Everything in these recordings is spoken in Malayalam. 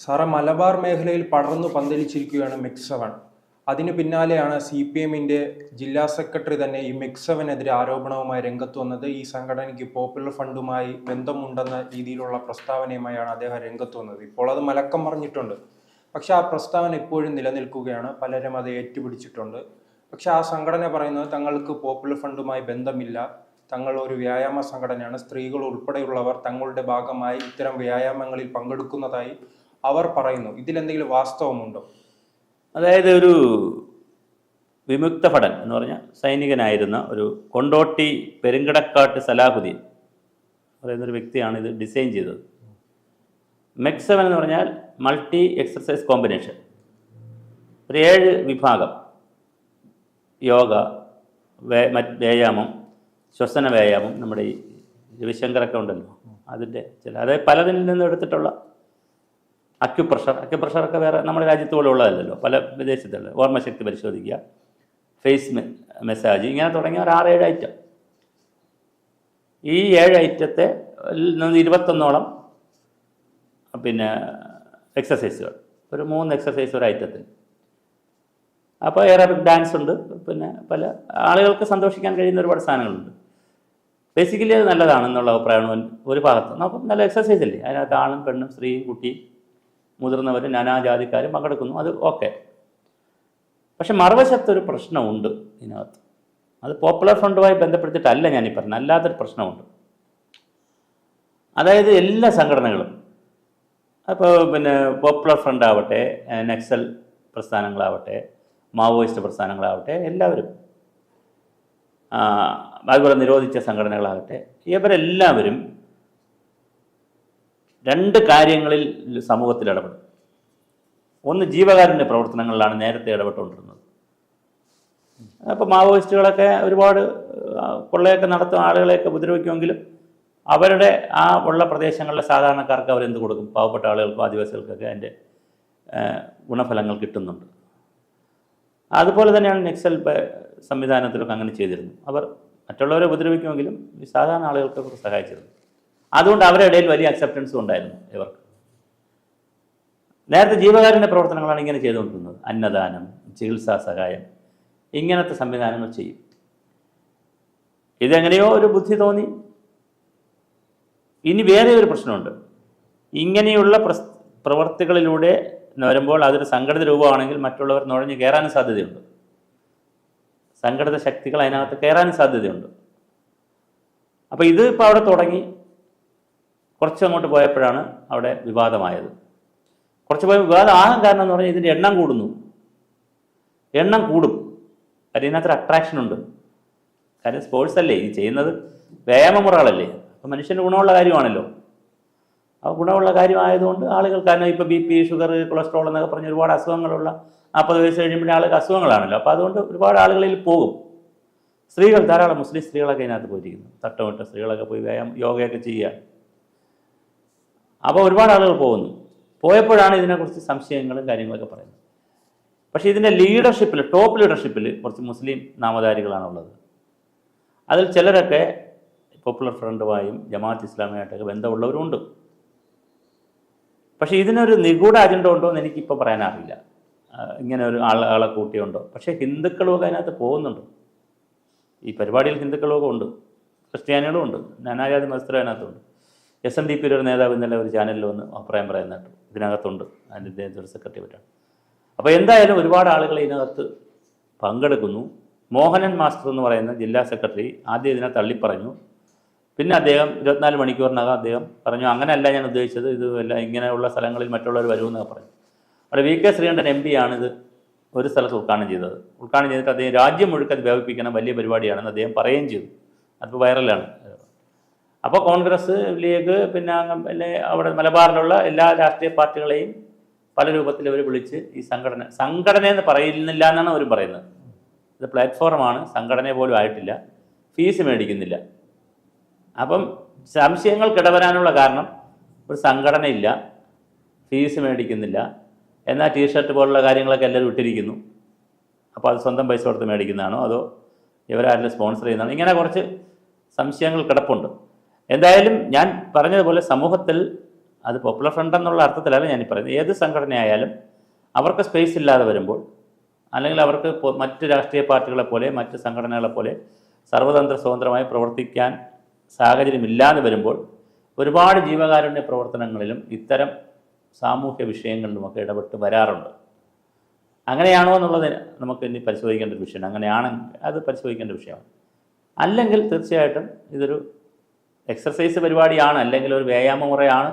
സാറേ, മലബാർ മേഖലയിൽ പടർന്നു പന്തലിച്ചിരിക്കുകയാണ് മിക്സവൺ. അതിന് പിന്നാലെയാണ് CPM-ന്റെ ജില്ലാ സെക്രട്ടറി തന്നെ ഈ മിക്സവനെതിരെ ആരോപണവുമായി രംഗത്ത് വന്നത്. ഈ സംഘടനയ്ക്ക് പോപ്പുലർ ഫണ്ടുമായി ബന്ധമുണ്ടെന്ന രീതിയിലുള്ള പ്രസ്താവനയുമായാണ് അദ്ദേഹം രംഗത്ത് വന്നത്. ഇപ്പോൾ അത് മലക്കം മറിഞ്ഞിട്ടുണ്ട്. പക്ഷെ ആ പ്രസ്താവന ഇപ്പോഴും നിലനിൽക്കുകയാണ്. പലരും അത് ഏറ്റുപിടിച്ചിട്ടുണ്ട്. പക്ഷെ ആ സംഘടന പറയുന്നത് തങ്ങൾക്ക് പോപ്പുലർ ഫണ്ടുമായി ബന്ധമില്ല, തങ്ങൾ ഒരു വ്യായാമ സംഘടനയാണ്, സ്ത്രീകൾ ഉൾപ്പെടെയുള്ളവർ തങ്ങളുടെ ഭാഗമായി ഇത്തരം വ്യായാമങ്ങളിൽ പങ്കെടുക്കുന്നതായി അവർ പറയുന്നു. ഇതിലെന്തെങ്കിലും വാസ്തവമുണ്ടോ? അതായത് ഒരു വിമുക്ത ഭടൻ എന്ന് പറഞ്ഞ സൈനികനായിരുന്ന ഒരു കൊണ്ടോട്ടി പെരുങ്കടക്കാട്ട് സലാഹുദ്ദീൻ പറയുന്നൊരു വ്യക്തിയാണ് ഇത് ഡിസൈൻ ചെയ്തത്. മെക്സവൻ എന്ന് പറഞ്ഞാൽ മൾട്ടി എക്സർസൈസ് കോമ്പിനേഷൻ. ഒരു 7 വിഭാഗം: യോഗ, വ്യായാമം, ശ്വസന വ്യായാമം, നമ്മുടെ ഈ രവിശങ്കറൊക്കെ ഉണ്ടല്ലോ അതിൻ്റെ ചില, അതായത് പലതിൽ നിന്നും എടുത്തിട്ടുള്ള അക്യുപ്രഷറൊക്കെ വേറെ നമ്മുടെ രാജ്യത്ത് പോലെ ഉള്ളതല്ലല്ലോ, പല വിദേശത്തുള്ള ഓർമ്മശക്തി പരിശോധിക്കുക, ഫേസ് മസാജ്, ഇങ്ങനെ തുടങ്ങിയ ഒരു 6-7 ഐറ്റം. ഈ 7 ഐറ്റത്തെ 21ഓളം പിന്നെ എക്സസൈസുകൾ, ഒരു 3 എക്സസൈസ് ഒരു ഐറ്റത്തിൽ. അപ്പോൾ എയറോബിക് ഡാൻസ് ഉണ്ട്, പിന്നെ പല ആളുകൾക്ക് സന്തോഷിക്കാൻ കഴിയുന്ന ഒരുപാട് സാധനങ്ങളുണ്ട്. ബേസിക്കലി അത് നല്ലതാണെന്നുള്ള അഭിപ്രായമാണ് ഒരു ഭാഗത്ത്. നമുക്ക് നല്ല എക്സസൈസ് അല്ലേ, അതിനകത്ത് ആണും പെണ്ണും സ്ത്രീയും കുട്ടിയും മുതിർന്നവരും നാനാജാതിക്കാരും പങ്കെടുക്കുന്നു, അത് ഓക്കെ. പക്ഷെ മറുവശത്തൊരു പ്രശ്നമുണ്ട് ഇതിനകത്ത്. അത് പോപ്പുലർ ഫണ്ടുമായി ബന്ധപ്പെടുത്തിയിട്ടല്ല ഞാനീ പറഞ്ഞത്, അല്ലാത്തൊരു പ്രശ്നമുണ്ട്. അതായത് എല്ലാ സംഘടനകളും, അപ്പോൾ പിന്നെ പോപ്പുലർ ഫ്രണ്ട് ആവട്ടെ, നക്സൽ പ്രസ്ഥാനങ്ങളാവട്ടെ, മാവോയിസ്റ്റ് പ്രസ്ഥാനങ്ങളാവട്ടെ, എല്ലാവരും, അതുപോലെ നിരോധിച്ച സംഘടനകളാകട്ടെ, ഇവരെല്ലാവരും 2 കാര്യങ്ങളിൽ സമൂഹത്തിൽ ഇടപെടും. ഒന്ന്, ജീവകാരുണ്യ പ്രവർത്തനങ്ങളിലാണ് നേരത്തെ ഇടപെട്ടുകൊണ്ടിരുന്നത്. അപ്പോൾ മാവോയിസ്റ്റുകളൊക്കെ ഒരുപാട് കൊള്ളയൊക്കെ നടത്തുന്ന ആളുകളെയൊക്കെ ഉപദ്രവിക്കുമെങ്കിലും അവരുടെ ആ ഉള്ള പ്രദേശങ്ങളിലെ സാധാരണക്കാർക്ക് അവരെന്ത് കൊടുക്കും? പാവപ്പെട്ട ആളുകൾക്കും ആദിവാസികൾക്കൊക്കെ അതിൻ്റെ ഗുണഫലങ്ങൾ കിട്ടുന്നുണ്ട്. അതുപോലെ തന്നെയാണ് നക്സൽ സംവിധാനത്തിലൊക്കെ അങ്ങനെ ചെയ്തിരുന്നു. അവർ മറ്റുള്ളവരെ ഉപദ്രവിക്കുമെങ്കിലും ഈ സാധാരണ ആളുകൾക്കൊക്കെ സഹായിച്ചിരുന്നു. അതുകൊണ്ട് അവരുടെ ഇടയിൽ വലിയ അക്സെപ്റ്റൻസും ഉണ്ടായിരുന്നു ഇവർക്ക്. നേരത്തെ ജീവകാരുണ്യ പ്രവർത്തനങ്ങളാണ് ഇങ്ങനെ ചെയ്തുകൊണ്ടിരുന്നത്. അന്നദാനം, ചികിത്സാ സഹായം, ഇങ്ങനത്തെ സംവിധാനങ്ങൾ ചെയ്യും. ഇതെങ്ങനെയോ ഒരു ബുദ്ധി തോന്നി. ഇനി വേറെ ഒരു പ്രശ്നമുണ്ട്. ഇങ്ങനെയുള്ള പ്രവർത്തികളിലൂടെ വരുമ്പോൾ അതൊരു സംഘടിത രൂപമാണെങ്കിൽ മറ്റുള്ളവർ നുഴഞ്ഞു കയറാനും സാധ്യതയുണ്ട്. സംഘടിത ശക്തികൾ അതിനകത്ത് കയറാനും സാധ്യതയുണ്ട്. അപ്പോൾ ഇത് ഇപ്പോൾ അവിടെ തുടങ്ങി. കുറച്ചങ്ങോട്ട് പോയപ്പോഴാണ് അവിടെ വിവാദമായത്. കുറച്ച് പോയ വിവാദം ആകാൻ കാരണം എന്ന് പറഞ്ഞാൽ ഇതിൻ്റെ എണ്ണം കൂടുന്നു. എണ്ണം കൂടും, കാര്യം ഇതിനകത്തൊരു അട്രാക്ഷനുണ്ട്. കാര്യം സ്പോർട്സ് അല്ലേ ഈ ചെയ്യുന്നത്, വ്യായാമമുറകളല്ലേ, അപ്പോൾ മനുഷ്യന് ഗുണമുള്ള കാര്യമാണല്ലോ. ആ ഗുണമുള്ള കാര്യമായതുകൊണ്ട് ആളുകൾ, കാരണം ഇപ്പോൾ BP, ഷുഗർ, കൊളസ്ട്രോൾ എന്നൊക്കെ പറഞ്ഞ് ഒരുപാട് അസുഖങ്ങളുള്ള 40 വയസ്സ് കഴിയുമ്പോഴേ ആളുകൾ അസുഖങ്ങളാണല്ലോ. അപ്പോൾ അതുകൊണ്ട് ഒരുപാട് ആളുകളിൽ പോകും. സ്ത്രീകൾ, ധാരാളം മുസ്ലിം സ്ത്രീകളൊക്കെ ഇതിനകത്ത് പോയിരിക്കുന്നു. തട്ടമിട്ട സ്ത്രീകളൊക്കെ പോയി യോഗയൊക്കെ ചെയ്യുക. അപ്പോൾ ഒരുപാട് ആളുകൾ പോകുന്നു. പോയപ്പോഴാണ് ഇതിനെക്കുറിച്ച് സംശയങ്ങളും കാര്യങ്ങളൊക്കെ പറയുന്നത്. പക്ഷേ ഇതിൻ്റെ ലീഡർഷിപ്പിൽ, ടോപ്പ് ലീഡർഷിപ്പിൽ കുറച്ച് മുസ്ലിം നാമധാരികളാണുള്ളത്. അതിൽ ചിലരൊക്കെ പോപ്പുലർ ഫ്രണ്ടുമായും ജമാഅത്ത് ഇസ്ലാമിയായിട്ടൊക്കെ ബന്ധമുള്ളവരുമുണ്ട്. പക്ഷേ ഇതിനൊരു നിഗൂഢ അജണ്ട ഉണ്ടോ എന്ന് എനിക്കിപ്പോൾ പറയാനറിയില്ല. ഇങ്ങനെ ഒരു ആളെ കൂട്ടിയുണ്ടോ? പക്ഷേ ഹിന്ദുക്കളുമൊക്കെ അതിനകത്ത് പോകുന്നുണ്ട്. ഈ പരിപാടിയിൽ ഹിന്ദുക്കളുമൊക്കെ ഉണ്ട്, ക്രിസ്ത്യാനികളും ഉണ്ട്, നാനാജാതി മതസ്ഥരും അതിനകത്തുണ്ട്. SNDP ഒരു നേതാവ് ഇന്നലെ ഒരു ചാനലിൽ വന്ന് അഭിപ്രായം പറയുന്നുണ്ട്, ഇതിനകത്തുണ്ട്, അതിൻ്റെ ഇദ്ദേഹത്തിൻ്റെ സെക്രട്ടറി പറ്റാണ്. അപ്പോൾ എന്തായാലും ഒരുപാട് ആളുകൾ ഇതിനകത്ത് പങ്കെടുക്കുന്നു. മോഹനൻ മാസ്റ്റർ എന്ന് പറയുന്ന ജില്ലാ സെക്രട്ടറി ആദ്യം ഇതിനെ തള്ളിപ്പറഞ്ഞു. പിന്നെ അദ്ദേഹം 24 മണിക്കൂറിനകം അദ്ദേഹം പറഞ്ഞു, അങ്ങനെയല്ല ഞാൻ ഉദ്ദേശിച്ചത്, ഇത് എല്ലാം ഇങ്ങനെയുള്ള സ്ഥലങ്ങളിൽ മറ്റുള്ളവർ വരുമെന്നൊക്കെ പറഞ്ഞു. അവിടെ VK ശ്രീകണ്ഠൻ MP ആണിത് ഒരു സ്ഥലത്ത് ഉദ്ഘാടനം ചെയ്തത്. ഉദ്ഘാടനം ചെയ്തിട്ട് അദ്ദേഹം രാജ്യം മുഴുവൻ അത് വ്യാപിപ്പിക്കണം, വലിയ പരിപാടിയാണെന്ന് അദ്ദേഹം പറയുകയും ചെയ്തു. അതിപ്പോൾ വൈറലാണ്. അപ്പോൾ കോൺഗ്രസ്, ലീഗ്, പിന്നെ അവിടെ മലബാറിലുള്ള എല്ലാ രാഷ്ട്രീയ പാർട്ടികളെയും പല രൂപത്തിൽ അവർ വിളിച്ച് ഈ സംഘടനയെന്ന് പറയുന്നില്ല എന്നാണ് അവർ പറയുന്നത്. ഇത് പ്ലാറ്റ്ഫോമാണ്, സംഘടന പോലും ആയിട്ടില്ല, ഫീസ് മേടിക്കുന്നില്ല. അപ്പം സംശയങ്ങൾക്കിടവരാനുള്ള കാരണം, ഒരു സംഘടനയില്ല, ഫീസ് മേടിക്കുന്നില്ല, എന്നാൽ ടീഷർട്ട് പോലുള്ള കാര്യങ്ങളൊക്കെ എല്ലാവരും ഇട്ടിരിക്കുന്നു. അപ്പോൾ അത് സ്വന്തം പൈസ കൊടുത്ത് മേടിക്കുന്നതാണോ അതോ ഇവരാരെങ്കിലും സ്പോൺസർ ചെയ്യുന്നതാണോ? ഇങ്ങനെ കുറച്ച് സംശയങ്ങൾ കിടപ്പുണ്ട്. എന്തായാലും ഞാൻ പറഞ്ഞതുപോലെ സമൂഹത്തിൽ അത് പോപ്പുലർ ഫ്രണ്ട് എന്നുള്ള അർത്ഥത്തിലല്ല ഞാൻ പറയുന്നത്. ഏത് സംഘടനയായാലും അവർക്ക് സ്പേസ് ഇല്ലാതെ വരുമ്പോൾ, അല്ലെങ്കിൽ അവർക്ക് മറ്റ് രാഷ്ട്രീയ പാർട്ടികളെ പോലെ മറ്റ് സംഘടനകളെ പോലെ സർവതന്ത്ര സ്വതന്ത്രമായി പ്രവർത്തിക്കാൻ സാഹചര്യമില്ലാതെ വരുമ്പോൾ ഒരുപാട് ജീവകാരുണ്യ പ്രവർത്തനങ്ങളിലും ഇത്തരം സാമൂഹ്യ വിഷയങ്ങളിലുമൊക്കെ ഇടപെട്ട് വരാറുണ്ട്. അങ്ങനെയാണോ എന്നുള്ളത് നമുക്ക് ഇനി പരിശോധിക്കേണ്ട ഒരു വിഷയമാണ്. അങ്ങനെയാണെങ്കിൽ അത് പരിശോധിക്കേണ്ട വിഷയമാണ്. അല്ലെങ്കിൽ തീർച്ചയായിട്ടും ഇതൊരു എക്സർസൈസ് പരിപാടിയാണ്, അല്ലെങ്കിൽ ഒരു വ്യായാമ മുറയാണ്,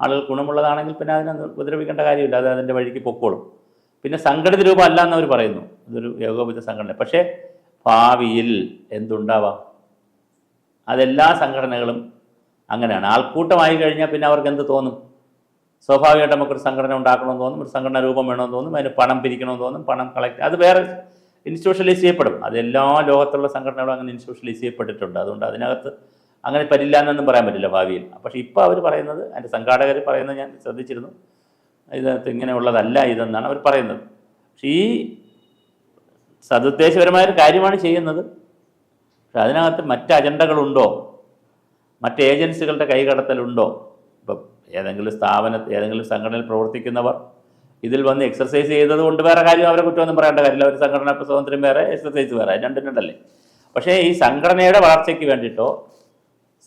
ആളുകൾ ഗുണമുള്ളതാണെങ്കിൽ പിന്നെ അതിനെ ഉപദ്രവിക്കേണ്ട കാര്യമില്ല, അത് അതിൻ്റെ വഴിക്ക് പൊക്കോളും. പിന്നെ സംഘടിത രൂപം അല്ല എന്നവർ പറയുന്നു, ഇതൊരു ഏകോപിത സംഘടന. പക്ഷേ ഭാവിയിൽ എന്തുണ്ടാവാം? അതെല്ലാ സംഘടനകളും അങ്ങനെയാണ്. ആൾക്കൂട്ടമായി കഴിഞ്ഞാൽ പിന്നെ അവർക്ക് എന്ത് തോന്നും? സ്വാഭാവികമായിട്ട് നമുക്കൊരു സംഘടന ഉണ്ടാക്കണമെന്ന് തോന്നും, ഒരു സംഘടന രൂപം വേണമെന്ന് തോന്നും, അതിന് പണം പിരിക്കണമെന്ന് തോന്നും, പണം കളക്ട്, അത് വേറെ ഇൻസ്റ്റിറ്റ്യൂഷനലൈസ് ചെയ്യപ്പെടും. അതെല്ലാ ലോകത്തുള്ള സംഘടനകളും അങ്ങനെ ഇൻസ്റ്റിറ്റ്യൂഷനലൈസ് ചെയ്യപ്പെട്ടിട്ടുണ്ട്. അതുകൊണ്ട് അതിനകത്ത് അങ്ങനെ പറ്റില്ല എന്നൊന്നും പറയാൻ പറ്റില്ല ഭാവിയിൽ. പക്ഷേ ഇപ്പോൾ അവർ പറയുന്നത്, അതിൻ്റെ സംഘാടകർ പറയുന്നത് ഞാൻ ശ്രദ്ധിച്ചിരുന്നു, ഇതിനകത്ത് ഇങ്ങനെയുള്ളതല്ല ഇതെന്നാണ് അവർ പറയുന്നത്. പക്ഷേ ഈ സതുദ്ദേശപരമായൊരു കാര്യമാണ് ചെയ്യുന്നത്. പക്ഷെ അതിനകത്ത് മറ്റ് അജണ്ടകളുണ്ടോ, മറ്റ് ഏജൻസികളുടെ കൈകടത്തലുണ്ടോ? ഇപ്പം ഏതെങ്കിലും ഏതെങ്കിലും സംഘടനയിൽ പ്രവർത്തിക്കുന്നവർ ഇതിൽ വന്ന് എക്സർസൈസ് ചെയ്തത് കൊണ്ട് വേറെ കാര്യം അവരെ കുറ്റമൊന്നും പറയേണ്ട കാര്യമില്ല. ഒരു സംഘടന സ്വാതന്ത്ര്യം വേറെ, എക്സർസൈസ് വേറെ, രണ്ടും രണ്ടല്ലേ. പക്ഷേ ഈ സംഘടനയുടെ വളർച്ചയ്ക്ക് വേണ്ടിയിട്ടോ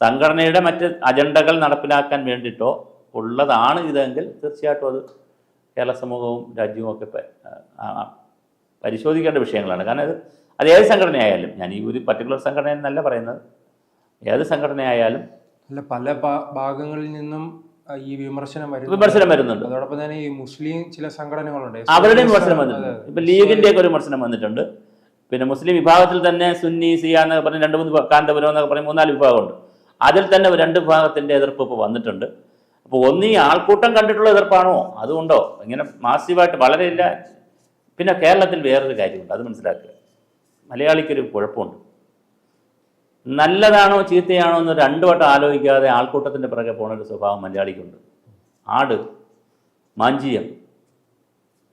സംഘടനയുടെ മറ്റ് അജണ്ടകൾ നടപ്പിലാക്കാൻ വേണ്ടിയിട്ടോ ഉള്ളതാണ് ഇതെങ്കിൽ തീർച്ചയായിട്ടും അത് കേരള സമൂഹവും രാജ്യവും ഒക്കെ പരിശോധിക്കേണ്ട വിഷയങ്ങളാണ്. കാരണം അത് ഏത് സംഘടനയായാലും, ഞാൻ ഈ ഒരു പർട്ടിക്കുലർ സംഘടന എന്നല്ല പറയുന്നത്, ഏത് സംഘടനയായാലും അല്ല, പല ഭാഗങ്ങളിൽ നിന്നും ഈ വിമർശനം വരുന്നുണ്ട്. അതോടൊപ്പം തന്നെ ഈ മുസ്ലിം ചില സംഘടനകളുണ്ട്, അവരുടെയും വിമർശനം വന്നിട്ടുണ്ട്. ഇപ്പൊ ലീഗിന്റെ ഒക്കെ ഒരു വിമർശനം വന്നിട്ടുണ്ട്. പിന്നെ മുസ്ലിം വിഭാഗത്തിൽ തന്നെ സുന്നി, സിയ എന്നൊക്കെ പറഞ്ഞ് 2-3 കാന്തപുരം എന്നൊക്കെ പറഞ്ഞ് 3-4 വിഭാഗമുണ്ട്. അതിൽ തന്നെ 2 വിഭാഗത്തിന്റെ എതിർപ്പ് ഇപ്പോൾ വന്നിട്ടുണ്ട്. അപ്പോൾ ഒന്ന് ഈ ആൾക്കൂട്ടം കണ്ടിട്ടുള്ള എതിർപ്പാണോ, അതുകൊണ്ടോ ഇങ്ങനെ മാസീവായിട്ട് വളരെ ഇല്ല. പിന്നെ കേരളത്തിൽ വേറൊരു കാര്യമുണ്ട്, അത് മനസ്സിലാക്കുക. മലയാളിക്കൊരു കുഴപ്പമുണ്ട്. നല്ലതാണോ ചീത്തയാണോ എന്ന് 2 വട്ടം ആലോചിക്കാതെ ആൾക്കൂട്ടത്തിൻ്റെ പിറകെ പോകുന്ന ഒരു സ്വഭാവം മലയാളിക്കുണ്ട്. ആട്, മാഞ്ചിയം,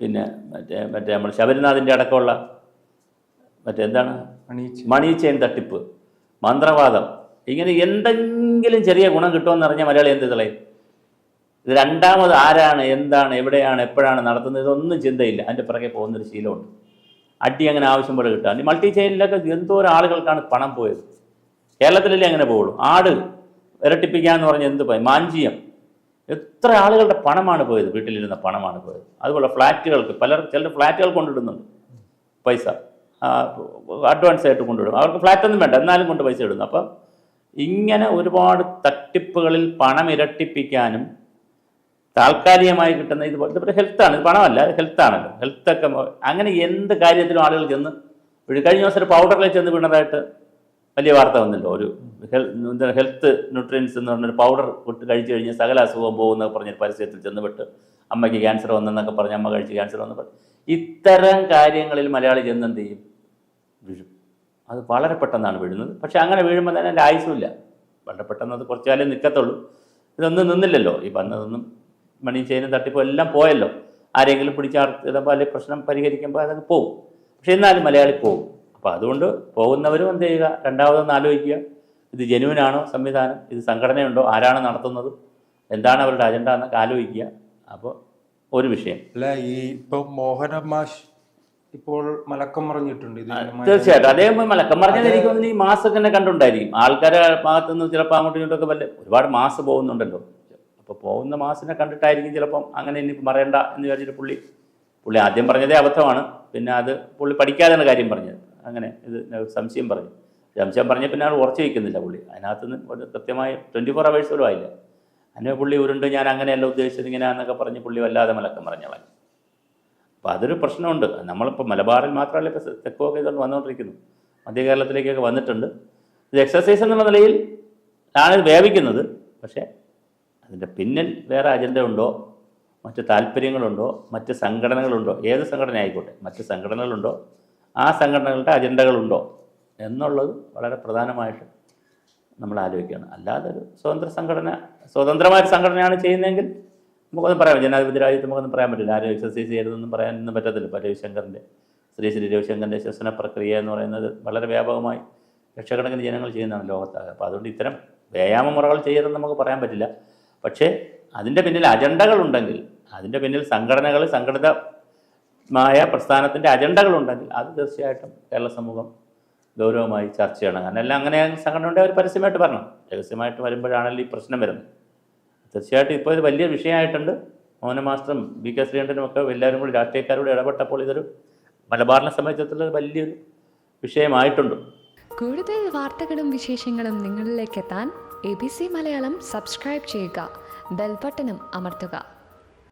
പിന്നെ മറ്റേ നമ്മൾ ശബരിനാഥിൻ്റെ അടക്കമുള്ള എന്താണ് മണീച്ചെയിൻ തട്ടിപ്പ്, മന്ത്രവാദം, ഇങ്ങനെ എന്തെങ്കിലും ചെറിയ ഗുണം കിട്ടുമെന്ന് അറിഞ്ഞാൽ മലയാളി എന്ത് കളയും? ഇത് രണ്ടാമത് ആരാണ്, എന്താണ്, എവിടെയാണ്, എപ്പോഴാണ് നടത്തുന്നത്, ഇതൊന്നും ചിന്തയില്ല. അതിൻ്റെ പിറകെ പോകുന്നൊരു ശീലമുണ്ട്. അടി അങ്ങനെ ആവശ്യം പോലെ കിട്ടാൻ. ഈ മൾട്ടി ചെയിനിലൊക്കെ എന്തോരം ആളുകൾക്കാണ് പണം പോയത്. കേരളത്തിലല്ലേ അങ്ങനെ പോകുള്ളൂ. ആട് ഇരട്ടിപ്പിക്കാന്ന് പറഞ്ഞ് എന്ത് പോയി? മാഞ്ചിയം, എത്ര ആളുകളുടെ പണമാണ് പോയത്, വീട്ടിലിരുന്ന പണമാണ് പോയത്. അതുപോലെ ഫ്ലാറ്റുകൾക്ക് ചിലർ ഫ്ലാറ്റുകൾ കൊണ്ടിടുന്നുണ്ട് പൈസ, അഡ്വാൻസ് ആയിട്ട് കൊണ്ടുവിടും. അവർക്ക് ഫ്ലാറ്റൊന്നും വേണ്ട, എന്നാലും കൊണ്ട് പൈസ ഇടുന്നു. അപ്പം ഇങ്ങനെ ഒരുപാട് തട്ടിപ്പുകളിൽ പണം ഇരട്ടിപ്പിക്കാനും താൽക്കാലികമായി കിട്ടുന്ന ഇതിപ്പോൾ ഹെൽത്താണ്, ഇത് പണമല്ല, ഹെൽത്താണല്ലോ. ഹെൽത്തൊക്കെ അങ്ങനെ എന്ത് കാര്യത്തിലും ആളുകൾ ചെന്ന് കഴിഞ്ഞ ദിവസം ഒരു പൗഡറിൽ ചെന്ന് വീണതായിട്ട് വലിയ വാർത്ത വന്നല്ലോ. ഒരു ഹെൽത്ത് ന്യൂട്രിയൻസ് എന്ന് പറഞ്ഞൊരു പൗഡർ വിട്ട് കഴിച്ചു കഴിഞ്ഞാൽ സകല അസുഖം പോകുന്നൊക്കെ പറഞ്ഞ് പരസ്യത്തിൽ ചെന്ന് വിട്ട് അമ്മയ്ക്ക് ക്യാൻസർ വന്നെന്നൊക്കെ പറഞ്ഞ് അമ്മ കഴിച്ച് ക്യാൻസർ വന്ന് പറഞ്ഞു. ഇത്തരം കാര്യങ്ങളിൽ മലയാളി ചെന്ന് എന്ത് ചെയ്യും? വീഴും. അത് വളരെ പെട്ടെന്നാണ് വീഴുന്നത്. പക്ഷെ അങ്ങനെ വീഴുമ്പോൾ തന്നെ എൻ്റെ ആയുസുമില്ല, വളരെ പെട്ടെന്ന് അത് കുറച്ച് കാലം നിൽക്കത്തുള്ളൂ. ഇതൊന്നും നിന്നില്ലല്ലോ. ഈ വന്നതൊന്നും മണി ചെയിനും തട്ടിപ്പോ എല്ലാം പോയല്ലോ. ആരെങ്കിലും പിടിച്ചാർത്തിടുമ്പോൾ അല്ലെങ്കിൽ പ്രശ്നം പരിഹരിക്കുമ്പോൾ അതങ്ങ് പോകും. പക്ഷെ എന്നാലും മലയാളി പോകും. അപ്പോൾ അതുകൊണ്ട് പോകുന്നവരും എന്ത് ചെയ്യുക? രണ്ടാമതൊന്ന് ആലോചിക്കുക, ഇത് ജെന്യുവിനാണോ സംവിധാനം, ഇത് സംഘടനയുണ്ടോ, ആരാണ് നടത്തുന്നത്, എന്താണ് അവരുടെ അജണ്ട എന്നൊക്കെ ആലോചിക്കുക. അപ്പോൾ ഒരു വിഷയം അല്ല, ഈ ഇപ്പോൾ മോഹന മാഷ് ഇപ്പോൾ മലക്കം പറഞ്ഞിട്ടുണ്ട്. തീർച്ചയായിട്ടും അദ്ദേഹം മലക്കം പറഞ്ഞത് എനിക്ക് തോന്നുന്നു ഈ മാസൊക്കെ തന്നെ കണ്ടുണ്ടായിരിക്കും. ആൾക്കാരെ ഭാഗത്തുനിന്ന് ചിലപ്പോൾ അങ്ങോട്ടും ഇങ്ങോട്ടൊക്കെ ഒരുപാട് മാസ് പോകുന്നുണ്ടല്ലോ. അപ്പോൾ പോകുന്ന മാസിനെ കണ്ടിട്ടായിരിക്കും ചിലപ്പം അങ്ങനെ ഇനിയിപ്പോൾ പറയണ്ട എന്ന് വിചാരിച്ചിട്ട് പുള്ളി ആദ്യം പറഞ്ഞതേ അബദ്ധമാണ്. പിന്നെ അത് പുള്ളി പഠിക്കാതെയാണ് കാര്യം പറഞ്ഞത്. അങ്ങനെ ഇത് സംശയം പറഞ്ഞ പിന്നെ അത് ഉറച്ചു വയ്ക്കുന്നില്ല പുള്ളി. അതിനകത്തുനിന്ന് ഒരു കൃത്യമായി 24 hours പോലും ആയില്ല. അതിനെ പുള്ളി ഉരുണ്ട് ഞാൻ അങ്ങനെയല്ല ഉദ്ദേശിച്ചത് ഇങ്ങനെയാണെന്നൊക്കെ പറഞ്ഞ് പുള്ളി വല്ലാതെ മലക്കം പറഞ്ഞവൻ. അപ്പോൾ അതൊരു പ്രശ്നമുണ്ട്. നമ്മളിപ്പോൾ മലബാറിൽ മാത്രമല്ല, ഇപ്പോൾ തെക്കുമൊക്കെ ഇതുകൊണ്ട് വന്നുകൊണ്ടിരിക്കുന്നു, മധ്യ കേരളത്തിലേക്കൊക്കെ വന്നിട്ടുണ്ട്. ഇത് എക്സസൈസ് എന്നുള്ള നിലയിൽ ആണ് ഇത് വ്യാപിക്കുന്നത്. പക്ഷേ അതിൻ്റെ പിന്നിൽ വേറെ അജണ്ട ഉണ്ടോ, മറ്റ് താല്പര്യങ്ങളുണ്ടോ, മറ്റ് സംഘടനകളുണ്ടോ, ഏത് സംഘടന ആയിക്കോട്ടെ മറ്റ് സംഘടനകളുണ്ടോ, ആ സംഘടനകളുടെ അജണ്ടകളുണ്ടോ എന്നുള്ളത് വളരെ പ്രധാനമായിട്ട് നമ്മൾ ആലോചിക്കുകയാണ്. അല്ലാതെ ഒരു സ്വതന്ത്രമായ സംഘടനയാണ് ചെയ്യുന്നതെങ്കിൽ നമുക്കൊന്നും പറയാം. ജനാധിപത്യ രാജ്യത്ത് നമുക്കൊന്നും പറയാൻ പറ്റില്ല. ആരും എക്സസൈസ് ചെയ്തതൊന്നും പറയാനൊന്നും പറ്റത്തില്ല. ഇപ്പോൾ ശ്രീ രവിശങ്കറിൻ്റെ ശ്വസന പ്രക്രിയ എന്ന് പറയുന്നത് വളരെ വ്യാപകമായി ലക്ഷക്കണക്കിന് ജനങ്ങൾ ചെയ്യുന്നതാണ് ലോകത്താകെ. അപ്പോൾ അതുകൊണ്ട് ഇത്തരം വ്യായാമ മുറകൾ ചെയ്യരുതെന്ന് നമുക്ക് പറയാൻ പറ്റില്ല. പക്ഷേ അതിൻ്റെ പിന്നിൽ അജണ്ടകളുണ്ടെങ്കിൽ, അതിൻ്റെ പിന്നിൽ സംഘടനകൾ, സംഘടിതമായ പ്രസ്ഥാനത്തിൻ്റെ അജണ്ടകളുണ്ടെങ്കിൽ അത് തീർച്ചയായിട്ടും കേരള സമൂഹം ഗൗരവമായി ചർച്ച ചെയ്യണം. കാരണം എല്ലാം അങ്ങനെ സംഘടന ഉണ്ടെങ്കിൽ അവർ പരസ്യമായിട്ട് പറയണം. രഹസ്യമായിട്ട് വരുമ്പോഴാണല്ലോ ഈ പ്രശ്നം വരുന്നത്. തീർച്ചയായിട്ടും ഇപ്പോൾ ഇത് വലിയ വിഷയമായിട്ടുണ്ട്. മോഹന മാസ്റ്ററും BK ശ്രീകണ്ഠനും ഒക്കെ എല്ലാവരും കൂടി രാഷ്ട്രീയക്കാരോട് ഇടപെട്ടപ്പോൾ ഇതൊരു മലബാറിനെ സംബന്ധിച്ചിടത്തോളം വലിയൊരു വിഷയമായിട്ടുണ്ട്. കൂടുതൽ വാർത്തകളും വിശേഷങ്ങളും നിങ്ങളിലേക്ക് എത്താൻ ABC മലയാളം സബ്സ്ക്രൈബ് ചെയ്യുക, ബെൽ ബട്ടണും അമർത്തുക.